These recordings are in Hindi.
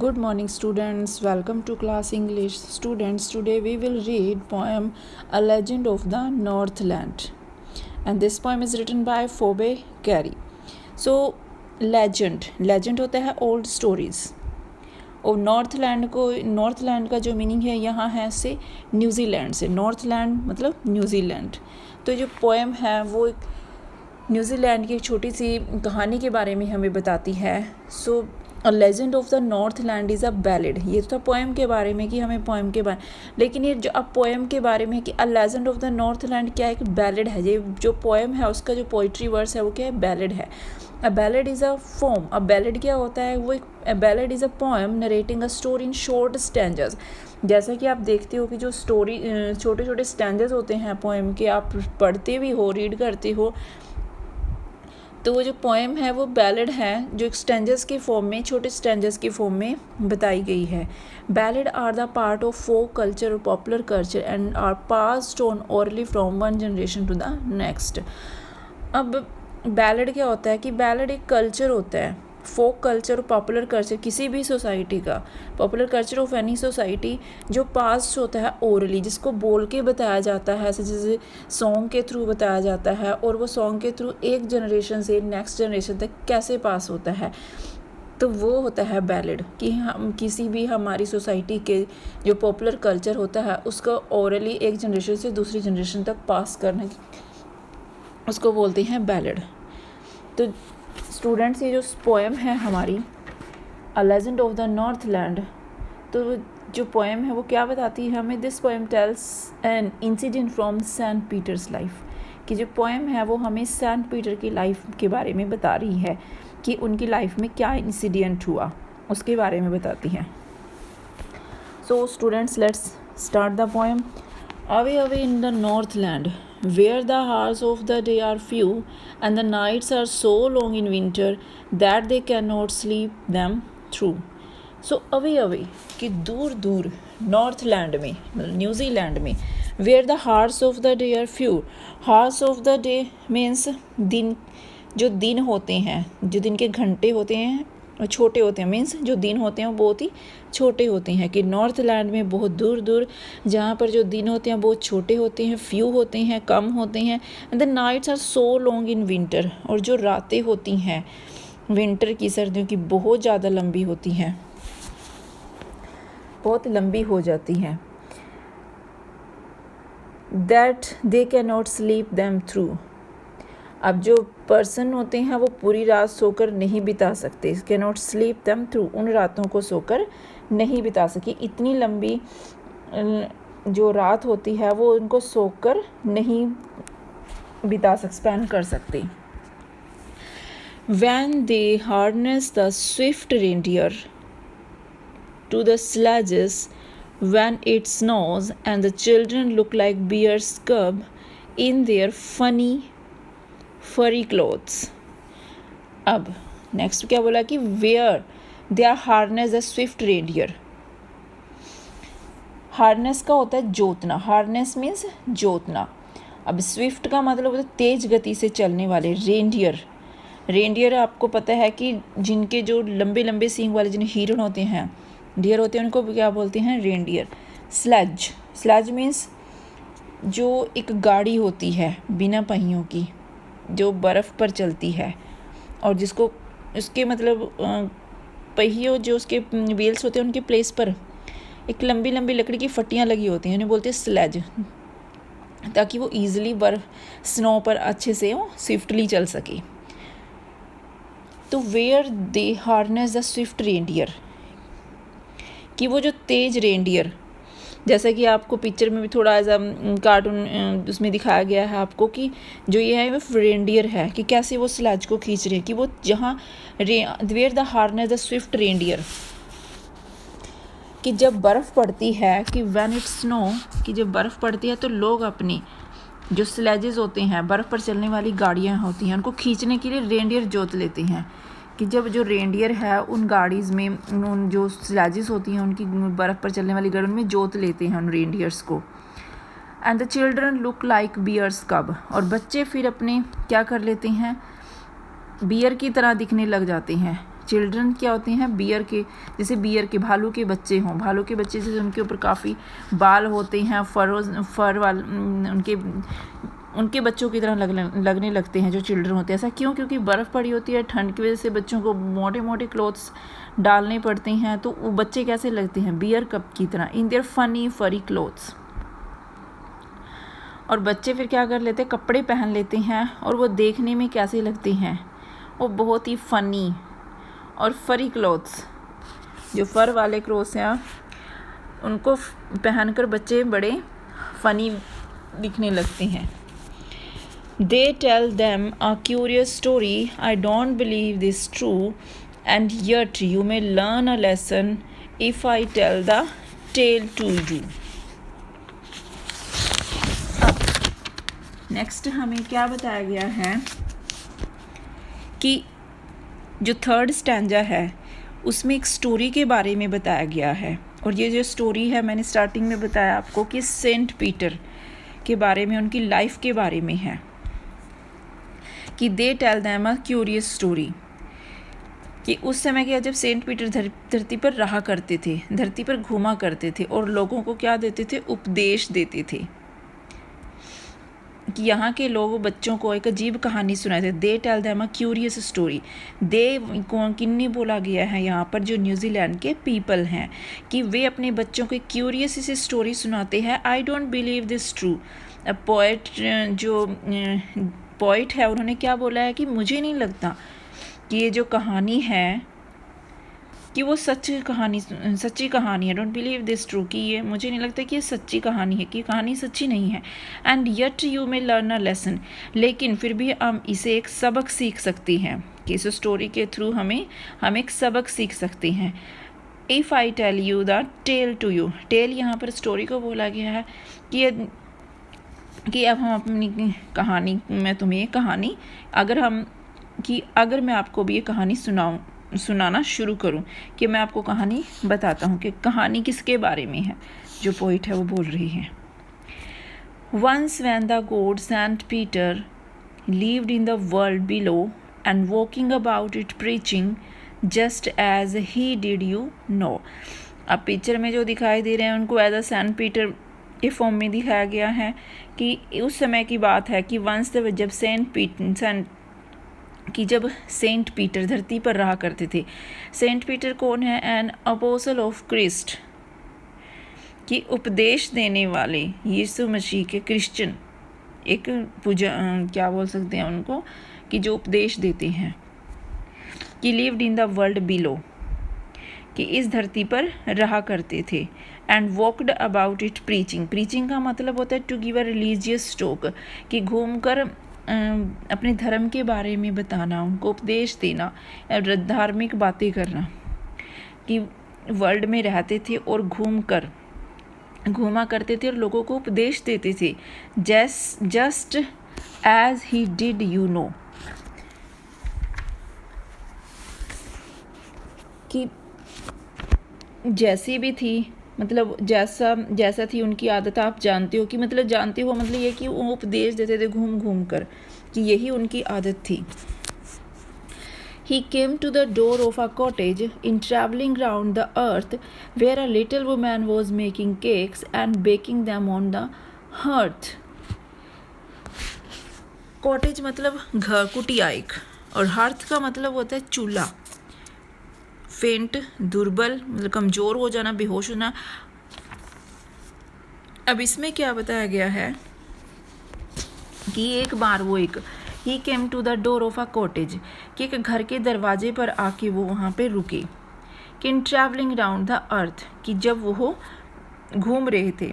Good morning students, welcome to class English. Students, today we will read poem A Legend of the Northland. And this poem is written by Phoebe Cary. So, legend होता है old stories. और नॉर्थलैंड का जो मीनिंग है यहाँ है से न्यूजीलैंड से. नॉर्थलैंड मतलब न्यूजीलैंड. तो जो पोएम है वो एक न्यूजीलैंड की एक छोटी सी कहानी के बारे में हमें बताती है. So a legend of the northland is a ballad. ये तो था पोएम के बारे में कि हमें पोएम के बारे, लेकिन ये जो अब पोएम के बारे में कि अ लेजेंड ऑफ द नॉर्थलैंड क्या एक बैलेड है. ये जो पोएम है उसका जो पोइट्री वर्स है वो क्या है, बैलेड है. A ballad is a form. A ballad क्या होता है, वो एक ballad is a poem narrating a story in short stanzas. जैसा कि आप देखते हो कि जो स्टोरी छोटे छोटे स्टैंजर्स होते हैं पोएम के, आप पढ़ते भी हो, रीड करते हो, तो वो जो पोएम है वो बैलेड है जो स्टैंजर्स के फॉर्म में, छोटे स्टैंजर्स की फॉर्म में बताई गई है. Ballad are the part of folk culture और popular culture and are passed on orally from one generation to the next. अब बैलेड क्या होता है कि बैलेड एक कल्चर होता है, फोक कल्चर और पॉपुलर कल्चर किसी भी सोसाइटी का, popular culture of any society जो पास्ट होता है ओरली, जिसको बोल के बताया जाता है, जैसे सॉन्ग के थ्रू बताया जाता है, और वो सॉन्ग के थ्रू एक जनरेशन से नेक्स्ट जनरेशन तक कैसे पास होता है, तो वो होता है बैलेड. कि हम किसी भी हमारी सोसाइटी के जो पॉपुलर कल्चर होता है उसको ओरली एक जनरेशन से दूसरी जनरेशन तक पास करना, उसको बोलते हैं बैलेड. तो स्टूडेंट्स, ये जो पोएम है हमारी a legend of the Northland, तो जो पोएम है वो क्या बताती है हमें. This poem tells an incident from Saint Peter's life. कि जो पोएम है वो हमें सेंट पीटर की लाइफ के बारे में बता रही है कि उनकी लाइफ में क्या इंसिडेंट हुआ, उसके बारे में बताती है. So students, let's start the poem. Away, away in the northland, where the hours of the day are few and the nights are so long in winter that they cannot sleep them through. So away, away कि दूर दूर नॉर्थलैंड में, न्यूजीलैंड में, where the hours of the day are few. Hours of the day means दिन, जो दिन होते हैं, जो दिन के घंटे होते हैं छोटे होते हैं, मीन्स जो दिन होते हैं वो बहुत ही छोटे होते हैं. कि नॉर्थलैंड में बहुत दूर दूर जहाँ पर जो दिन होते हैं बहुत छोटे होते हैं, फ्यू होते हैं, कम होते हैं. And the nights are so long in winter. और जो रातें होती हैं विंटर की, सर्दियों की, बहुत ज़्यादा लंबी होती हैं, बहुत लंबी हो जाती हैं. That they can not sleep them through. अब जो पर्सन होते हैं वो पूरी रात सोकर नहीं बिता सकते. Can not sleep them through, उन रातों को सोकर नहीं बिता सके. इतनी लंबी जो रात होती है वो उनको सोकर नहीं बिता स्पेंड कर सकते. When they harness the swift reindeer to the sledges when it snows and the children look like bear's cub in their funny furry clothes. अब नेक्स्ट क्या बोला कि where they are harness the swift reindeer. Harness का होता है जोतना. हार्नेस मीन्स जोतना. अब स्विफ्ट का मतलब होता है तेज गति से चलने वाले. रेंडियर, रेंडियर आपको पता है कि जिनके जो लंबे लंबे सींग वाले जिन हिरन होते हैं, डियर होते हैं, उनको क्या बोलते हैं, रेंडियर. स्लेज, स्लेज मीन्स जो एक गाड़ी होती है बिना पहियों की, जो बर्फ़ पर चलती है और जिसको उसके मतलब पहियों जो उसके व्हील्स होते हैं उनके प्लेस पर एक लंबी लंबी लकड़ी की फट्टियाँ लगी होती हैं, उन्हें बोलते हैं स्लेज, ताकि वो ईज़िली बर्फ़ स्नो पर अच्छे से वो स्विफ्टली चल सके. तो where they harness the swift reindeer, कि वो जो तेज रेंडियर, जैसा कि आपको पिक्चर में भी थोड़ा एज अ कार्टून उसमें दिखाया गया है आपको कि जो ये है वो रेंडियर है, कि कैसे वो स्लेज को खींच रहे हैं. कि वो जहाँ where the harness the swift reindeer, कि जब बर्फ़ पड़ती है, कि व्हेन इट स्नो, कि जब बर्फ़ पड़ती है तो लोग अपनी जो स्लेजेस होते हैं, बर्फ़ पर चलने वाली गाड़ियाँ होती हैं, उनको खींचने के लिए रेंडियर जोत लेते हैं. कि जब जो रेंडियर है उन गाड़ीज़ में, उन जो स्लेजेस होती हैं उनकी बर्फ़ पर चलने वाली गाड़ियों में जोत लेते हैं उन रेंडियर्स को. And the children look like bears cub, और बच्चे फिर अपने क्या कर लेते हैं, बियर की तरह दिखने लग जाते हैं. चिल्ड्रन क्या होते हैं, बियर के, जैसे बियर के, भालू के बच्चे हों, भालू के बच्चे जैसे उनके ऊपर काफ़ी बाल होते हैं, फर वाल उनके बच्चों की तरह लगने लगते हैं जो चिल्ड्रन होते हैं। ऐसा क्यों? क्योंकि बर्फ़ पड़ी होती है, ठंड की वजह से बच्चों को मोटे मोटे क्लोथ्स डालने पड़ते हैं, तो वो बच्चे कैसे लगते हैं, बियर कप की तरह, इन देयर फनी फरी क्लोथ्स। और बच्चे फिर क्या कर लेते हैं, कपड़े पहन लेते हैं और वो देखने में कैसे लगते हैं, वो बहुत ही फ़नी और फरी क्लोथ्स, जो फर वाले क्लोथ्स हैं उनको पहनकर बच्चे बड़े फ़नी दिखने लगते हैं। They tell them a curious story. I don't believe this true, and yet you may learn a lesson if I tell the tale to you. Next हमें क्या बताया गया है कि जो थर्ड स्टैंजा है उसमें एक स्टोरी के बारे में बताया गया है, और ये जो स्टोरी है मैंने स्टार्टिंग में बताया आपको कि सेंट पीटर के बारे में, उनकी लाइफ के बारे में है, कि they tell them a curious story, कि उस समय क्या, जब सेंट पीटर धरती पर रहा करते थे, धरती पर घूमा करते थे और लोगों को क्या देते थे, उपदेश देते थे, कि यहाँ के लोग बच्चों को एक अजीब कहानी सुनाते थे। They tell them a curious story. दे किन्नी बोला गया है यहाँ पर, जो न्यूजीलैंड के पीपल हैं, कि वे अपने बच्चों को क्यूरियस सी स्टोरी सुनाते हैं। I don't believe this true. Poet, जो पोइट है, उन्होंने क्या बोला है कि मुझे नहीं लगता कि ये जो कहानी है कि वो सच्ची कहानी है। डोंट बिलीव दिस ट्रू, कि ये मुझे नहीं लगता कि ये सच्ची कहानी है, कि कहानी सच्ची नहीं है। And yet you may learn a lesson, लेकिन फिर भी हम इसे एक सबक सीख सकते हैं, कि इस स्टोरी के थ्रू हम एक सबक सीख सकते हैं। If I tell you the tale to you, tale यहाँ पर स्टोरी को बोला गया है कि अब हम अपनी कहानी, मैं तुम्हें ये कहानी, अगर मैं आपको भी ये कहानी सुनाना शुरू करूं, कि मैं आपको कहानी बताता हूं कि कहानी किसके बारे में है, जो पोइट है वो बोल रही है। Once when the god Saint Peter lived in the world below and walking about it preaching just as he did you know। अब पिक्चर में जो दिखाई दे रहे हैं उनको एज अ सेंट पीटर के फॉर्म में दिखाया गया है, कि उस समय की बात है कि वंस जब सेंट पीटर धरती पर रहा करते थे। सेंट पीटर कौन है? एन अपोस्टल ऑफ क्रिस्ट, कि उपदेश देने वाले यीशु मसीह के, क्रिश्चियन, एक पूजा क्या बोल सकते हैं उनको, कि जो उपदेश देते हैं, कि lived in the world below, कि इस धरती पर रहा करते थे। And walked about it preaching, preaching का मतलब होता है to give a religious talk, कि घूमकर अपने धर्म के बारे में बताना, उनको उपदेश देना, धार्मिक बातें करना, कि वर्ल्ड में रहते थे और घूमा करते थे और लोगों को उपदेश देते थे। Just as he did you know, कि जैसी भी थी, मतलब जैसा थी उनकी आदत, आप जानते हो, कि मतलब जानते हो मतलब ये कि वो उपदेश देते थे घूम कर, कि यही उनकी आदत थी। He came to the door of a cottage in traveling round the earth, where a little woman was making cakes and baking them on the hearth। Cottage मतलब घर, कुटिया एक, और हर्थ का मतलब होता है चूल्हा। फेंट, दुर्बल मतलब कमज़ोर हो जाना, बेहोश होना। अब इसमें क्या बताया गया है कि एक बार he came to the door of a cottage, कि एक घर के दरवाजे पर आके वो वहाँ पे रुके। कि इन ट्रैवलिंग राउंड द अर्थ, कि जब वो घूम रहे थे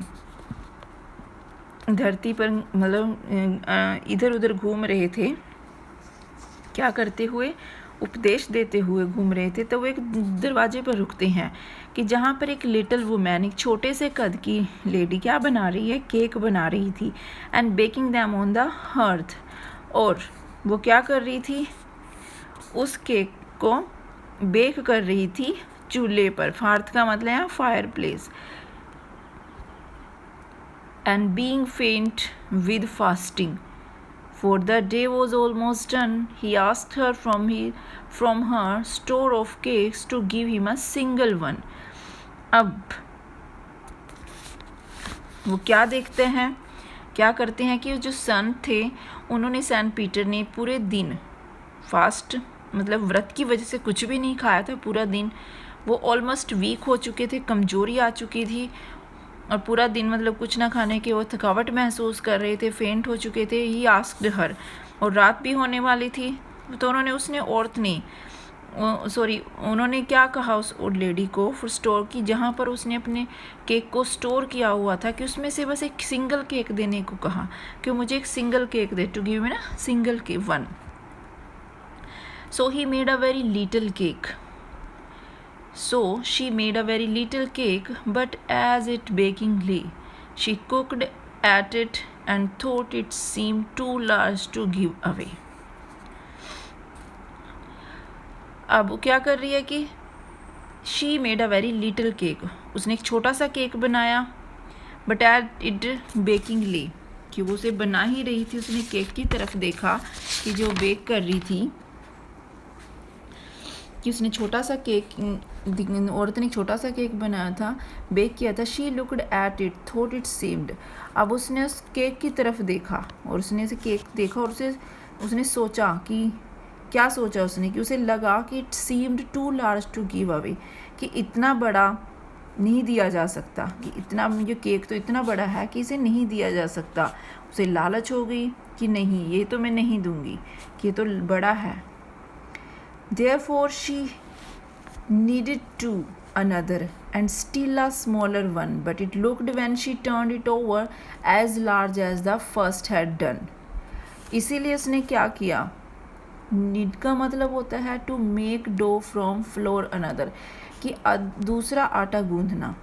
धरती पर, मतलब इधर उधर घूम रहे थे, क्या करते हुए, उपदेश देते हुए घूम रहे थे, तो वो एक दरवाजे पर रुकते हैं, कि जहाँ पर एक लिटिल वुमैन, एक छोटे से कद की लेडी क्या बना रही है, केक बना रही थी। And baking them on the hearth, और वो क्या कर रही थी, उस केक को बेक कर रही थी चूल्हे पर। हर्थ का मतलब है फायर प्लेस। एंड बीइंग फेंट with fasting, For the day was almost done, he asked her from her store of cakes to give him a single one. अब वो क्या देखते हैं, क्या करते हैं कि जो सन थे उन्होंने, सेंट पीटर ने पूरे दिन फास्ट मतलब व्रत की वजह से कुछ भी नहीं खाया था पूरा दिन। वो ऑलमोस्ट वीक हो चुके थे, कमजोरी आ चुकी थी और पूरा दिन मतलब कुछ ना खाने के वो थकावट महसूस कर रहे थे, फेंट हो चुके थे। ही आस्क्ड हर, और रात भी होने वाली थी तो उन्होंने क्या कहा उस ओल्ड लेडी को फॉर स्टोर की, जहाँ पर उसने अपने केक को स्टोर किया हुआ था, कि उसमें से बस एक सिंगल केक देने को कहा कि मुझे एक सिंगल केक दे, टू गिव मी ना single cake one. So he made a very little cake. So she made a very little cake, but as it baking lay, she cooked at it and thought it seemed too large to give away. अब वो क्या कर रही है कि she made a very little cake, उसने एक छोटा सा केक बनाया, but as it baking lay, कि वो उसे बना ही रही थी, उसने केक की तरफ देखा कि जो बेक कर रही थी, कि उसने छोटा सा केक, औरत ने छोटा सा केक बनाया था, बेक किया था. She looked at it thought it seemed, अब उसने उस केक की तरफ देखा और उसने उसे केक देखा और उसने सोचा कि क्या सोचा उसने, कि उसे लगा कि it seemed too large to give away, कि इतना बड़ा नहीं दिया जा सकता, कि इतना ये केक तो इतना बड़ा है कि इसे नहीं दिया जा सकता. उसे लालच हो गई कि नहीं, ये तो मैं नहीं दूंगी, कि ये तो बड़ा है. Therefore she needed to another and still a smaller one, but it looked when she turned it over as large as the first had done. इसीलिए उसने क्या किया, नीड का मतलब होता है to make dough from flour another, कि दूसरा आटा गूंदना,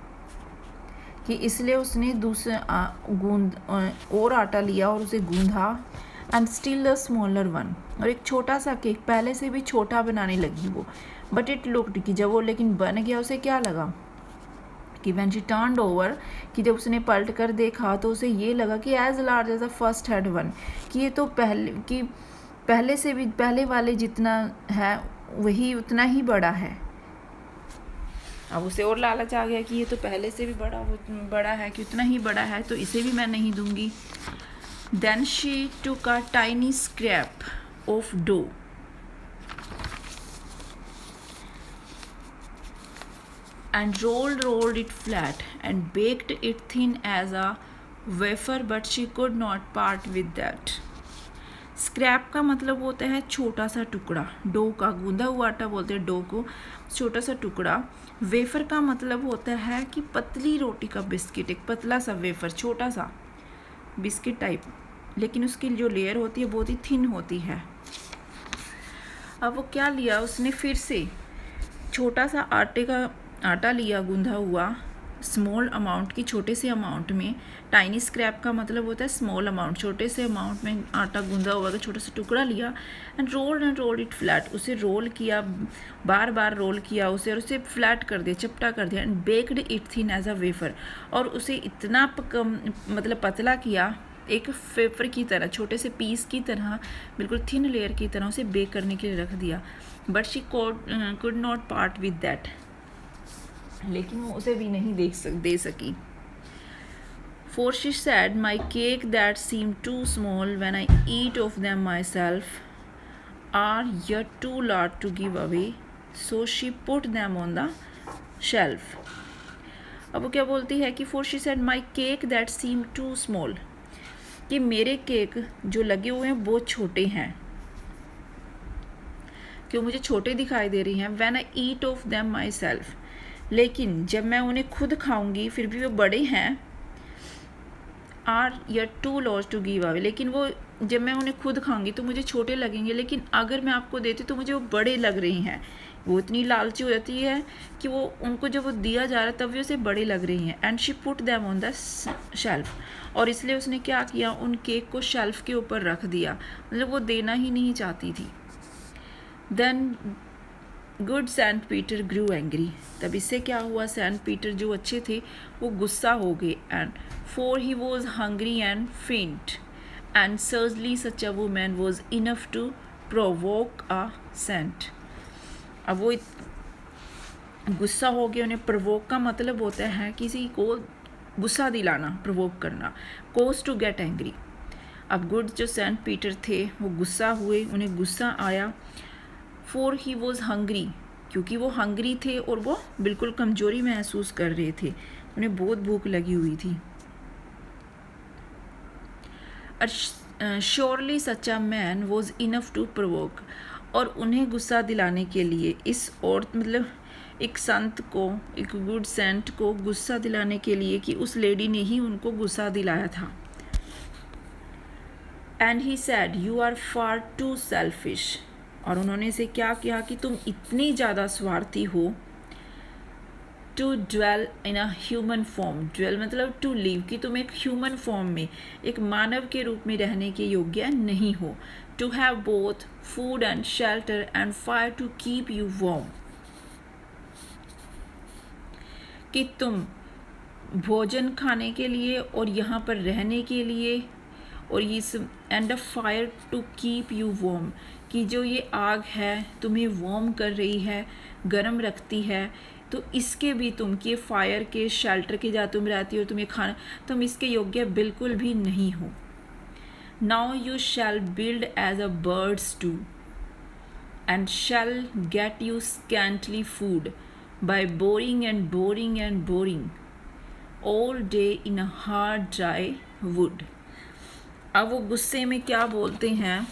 कि इसलिए उसने दूसरा और आटा लिया और उसे गूंधा. And still a smaller one, और एक छोटा सा केक पहले से भी छोटा बनाने लगी वो. बट इट लुक्ड, कि जब वो लेकिन बन गया उसे क्या लगा कि व्हेन शी टर्न्ड ओवर, कि जब उसने पलट कर देखा तो उसे ये लगा कि as large as a first had one, कि ये तो पहले से भी पहले वाले जितना है वही उतना ही बड़ा है. अब उसे और लालच आ गया कि ये तो पहले से भी बड़ा है, कि उतना ही बड़ा है, तो इसे भी मैं नहीं दूंगी. Then she took a tiny scrap of dough and rolled it flat and baked it thin as a wafer, but she could not part with that. Scrap का मतलब होता है छोटा सा टुकड़ा, डो का, गूंदा हुआ आटा बोलते हैं डो को, छोटा सा टुकड़ा. वेफर का मतलब होता है कि पतली रोटी का बिस्किट, एक पतला सा वेफर, छोटा सा बिस्किट टाइप, लेकिन उसकी जो लेयर होती है बहुत ही थिन होती है. अब वो क्या लिया उसने, फिर से छोटा सा आटा लिया गूंधा हुआ, स्मॉल अमाउंट की, छोटे से अमाउंट में. टाइनी स्क्रैप का मतलब होता है स्मॉल अमाउंट, छोटे से अमाउंट में आटा गूंधा हुआ का छोटा सा टुकड़ा लिया. एंड रोल्ड इट फ्लैट, उसे रोल किया, बार बार रोल किया उसे, और उसे फ्लैट कर दिया, चपटा कर दिया. And baked it thin as a wafer, और उसे इतना मतलब पतला किया, एक वेफर की तरह, छोटे से पीस की तरह, बिल्कुल थिन लेयर की तरह उसे बेक करने के लिए रख दिया. But she could not part with that, लेकिन वो उसे भी नहीं दे सकी. For she said, my cake that seemed too small when I eat of them myself are yet too large to give away, so she put them on the shelf. अब वो क्या बोलती है कि for she said, my cake that seemed too small, कि मेरे केक जो लगे हुए हैं बहुत छोटे हैं, क्यों मुझे छोटे दिखाई दे रही हैं. when I eat of them myself, लेकिन जब मैं उन्हें खुद खाऊंगी फिर भी वो बड़े हैं. आर या too large to give away, लेकिन वो जब मैं उन्हें खुद खाऊंगी तो मुझे छोटे लगेंगे, लेकिन अगर मैं आपको देती तो मुझे वो बड़े लग रही हैं. वो इतनी लालची हो जाती है कि वो उनको जब वो दिया जा रहा है तब भी उसे बड़े लग रही हैं. And she put them on the shelf, और इसलिए उसने क्या किया, उन केक को शेल्फ के ऊपर रख दिया, मतलब वो देना ही नहीं चाहती थी. देन गुड सेंट पीटर ग्रू एंग्री, तब इससे क्या हुआ, सेंट पीटर जो अच्छे थे वो गुस्सा हो गए. And for he was hungry and फेंट, and certainly such a woman was enough to provoke a scent. अब वो गुस्सा हो गया, उन्हें प्रोवोक का मतलब होता है किसी को गुस्सा दिलाना, प्रोवोक करना, कोज टू गेट एंग्री। अब गुड जो सेंट पीटर थे वो गुस्सा हुए, उन्हें गुस्सा आया, फॉर ही वॉज हंग्री, क्योंकि वो हंग्री थे और वो बिल्कुल कमजोरी महसूस कर रहे थे, उन्हें बहुत भूख लगी हुई थी। Surely such a man was enough to provoke, और उन्हें गुस्सा दिलाने के लिए इस औरत मतलब एक संत को, एक गुड सेंट को गुस्सा दिलाने के लिए कि उस लेडी ने ही उनको गुस्सा दिलाया था। And he said you are far too selfish, और उन्होंने से क्या किया कि तुम इतनी ज़्यादा स्वार्थी हो। To dwell in a human form, dwell मतलब टू लिव, कि तुम एक ह्यूमन फॉर्म में, एक मानव के रूप में रहने के योग्य नहीं हो। To have both food and shelter and fire to keep you warm, कि तुम भोजन खाने के लिए और यहाँ पर रहने के लिए, और इस and a fire to keep you warm, कि जो ये आग है तुम्हें वार्म कर रही है, गर्म रखती है, तो इसके भी तुम कि फायर के शेल्टर के जहाँ तुम रहती हो, तुम्हें खाना, तुम इसके योग्य बिल्कुल भी नहीं हो। Now you shall build as a birds do and shall get you scantly food by boring and boring and boring all day in a hard dry wood। अब वो गुस्से में क्या बोलते हैं,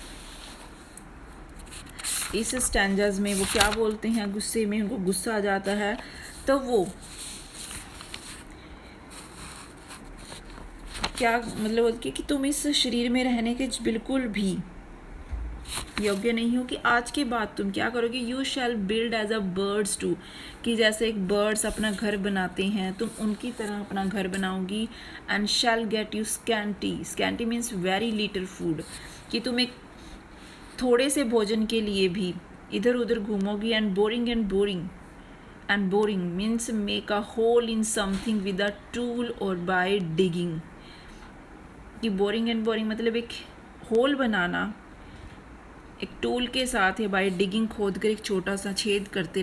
इस स्टैंजाज में वो क्या बोलते हैं, गुस्से में उनको गुस्सा आ जाता है, तो वो क्या मतलब होती है कि तुम इस शरीर में रहने के बिल्कुल भी योग्य नहीं हो, कि आज के बाद तुम क्या करोगे। You shall build as a bird's do, कि जैसे एक बर्ड्स अपना घर बनाते हैं तुम उनकी तरह अपना घर बनाओगी। And shall get you scanty, scanty means very little food, कि तुम एक थोड़े से भोजन के लिए भी इधर उधर घूमोगी। And boring and boring means make a hole in something with a tool or by digging, कि बोरिंग एंड बोरिंग मतलब एक होल बनाना एक टूल के साथ, या बाय डिगिंग खोद कर एक छोटा सा छेद करते,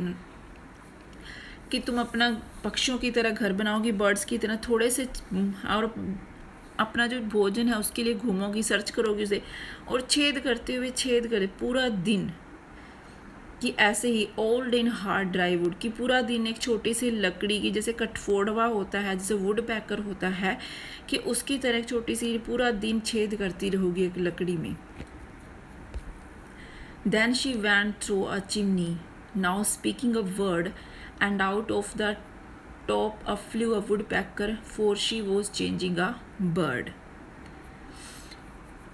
कि तुम अपना पक्षियों की तरह घर बनाओगी, बर्ड्स की तरह थोड़े से, और अपना जो भोजन है उसके लिए घूमोगी, सर्च करोगी उसे, और छेद करते हुए छेद करे पूरा दिन, कि ऐसे ही old in hard dry wood, कि पूरा दिन एक छोटी सी लकड़ी की, जैसे कठफोड़वा होता है, जैसे वुड पैकर होता है, कि उसकी तरह एक छोटी सी पूरा दिन छेद करती रहोगी एक लकड़ी में। Then she went through a chimney, now speaking a word, and out of the top flew a woodpecker, for she was changing a bird।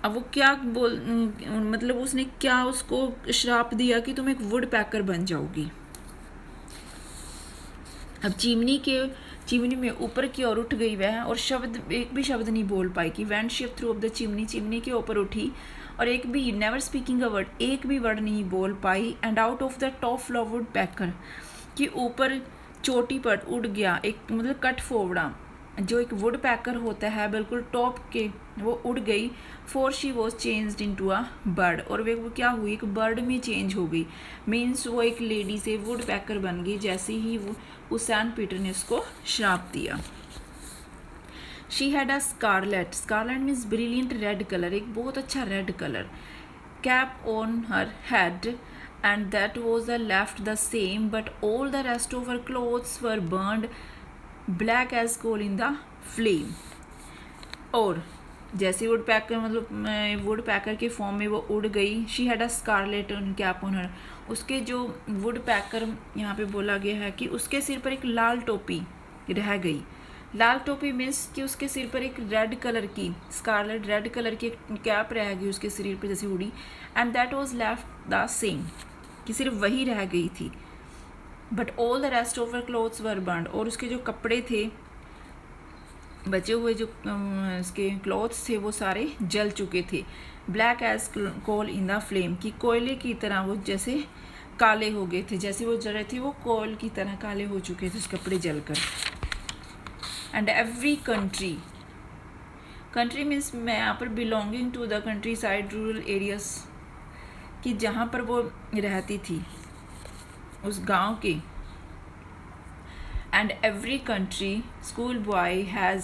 अब वो क्या मतलब उसने क्या उसको श्राप दिया कि तुम एक वुडपैकर बन जाओगी। अब चिमनी में ऊपर की ओर उठ गई वह, और एक भी शब्द नहीं बोल पाई, कि went she threw of the chimney के ऊपर उठी, और एक भी नेवर स्पीकिंग अ वर्ड, एक भी वर्ड नहीं बोल पाई। And out of the top flew woodpecker, कि ऊपर चोटी पर उड़ गया एक मतलब कठफोड़ा, जो एक वुड पैकर होता है बिल्कुल टॉप के, वो उड़ गई। For she was changed into a bird, और वो क्या हुई, एक बर्ड में चेंज हो गई, मीन्स वो एक लेडी से वुड पैकर बन गई, जैसे ही वो उस सेंट पीटर ने उसको श्राप दिया। She had a scarlet, scarlet means brilliant red colour, एक बहुत अच्छा red colour, cap on her head, and that was the left the same, but all the rest of her clothes were burned black as coal in the flame. और जैसे वुड पैकर मतलब वुड पैकर के फॉर्म में वो उड़ गई। She had a scarlet cap on her, उसके जो वुड पैकर यहाँ पे बोला गया है कि उसके सिर पर एक लाल टोपी रह गई। लाल टोपी मीन्स कि उसके सिर पर एक रेड कलर की स्कारलेट रेड कलर की कैप रह गई उसके सिर पर जैसे उड़ी। And that was left the same, कि सिर्फ वही रह गई थी। But all the rest of her clothes were burned, और उसके जो कपड़े थे बचे हुए जो उसके क्लॉथ्स थे वो सारे जल चुके थे। Black as coal in the flame, कि कोयले की तरह वो जैसे काले हो गए थे, जैसे वो जल रहे थे वो कोयल की तरह काले हो चुके थे उस कपड़े जलकर। And every country country means मैं यहाँ पर belonging to the countryside rural areas, कि जहाँ पर वो रहती थी उस गांव के। And every country school boy has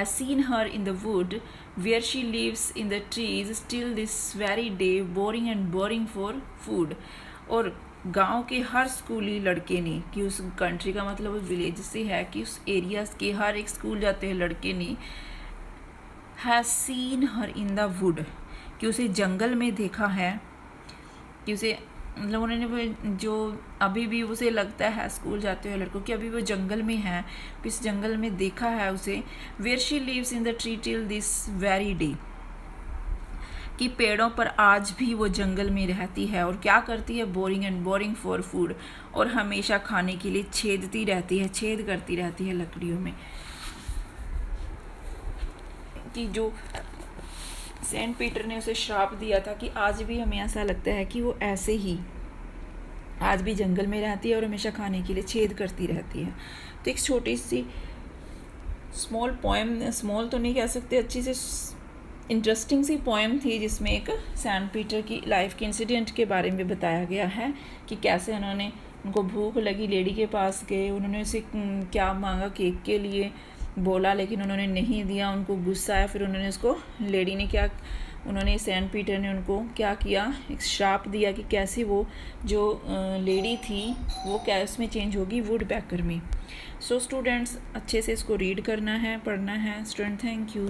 seen her in the wood where she lives in the trees still this very day boring and boring for food। और गांव के हर स्कूली लड़के ने, कि उस कंट्री का मतलब उस विलेज से है कि उस एरियाज के हर एक स्कूल जाते हैं लड़के ने, has seen her in the wood, कि उसे जंगल में देखा है, कि उसे मतलब उन्होंने वो जो अभी भी उसे लगता है स्कूल जाते हुए लड़कों कि अभी वो जंगल में है, किस जंगल में देखा है उसे। Where she lives in the tree till this very day, कि पेड़ों पर आज भी वो जंगल में रहती है और क्या करती है, boring and boring for food, और हमेशा खाने के लिए छेदती रहती है, छेद करती रहती है लकड़ियों में। कि जो सेंट पीटर ने उसे श्राप दिया था कि आज भी हमें ऐसा लगता है कि वो ऐसे ही आज भी जंगल में रहती है और हमेशा खाने के लिए छेद करती रहती है। तो एक छोटी सी स्मॉल पोएम, स्मॉल तो नहीं कह सकते, अच्छी सी इंटरेस्टिंग सी पोएम थी जिसमें एक सेंट पीटर की लाइफ के इंसिडेंट के बारे में बताया गया है कि कैसे उनको भूख लगी, लेडी के पास गए, उन्होंने उसे क्या मांगा, केक के लिए बोला, लेकिन उन्होंने नहीं दिया, उनको गुस्सा आया, फिर उन्होंने उसको, लेडी ने क्या, उन्होंने सेंट पीटर ने उनको क्या किया, एक श्राप दिया कि कैसे वो जो लेडी थी वो क्या उसमें चेंज होगी, वुड पैकर में। सो स्टूडेंट्स अच्छे से इसको रीड करना है, पढ़ना है। Student thank you.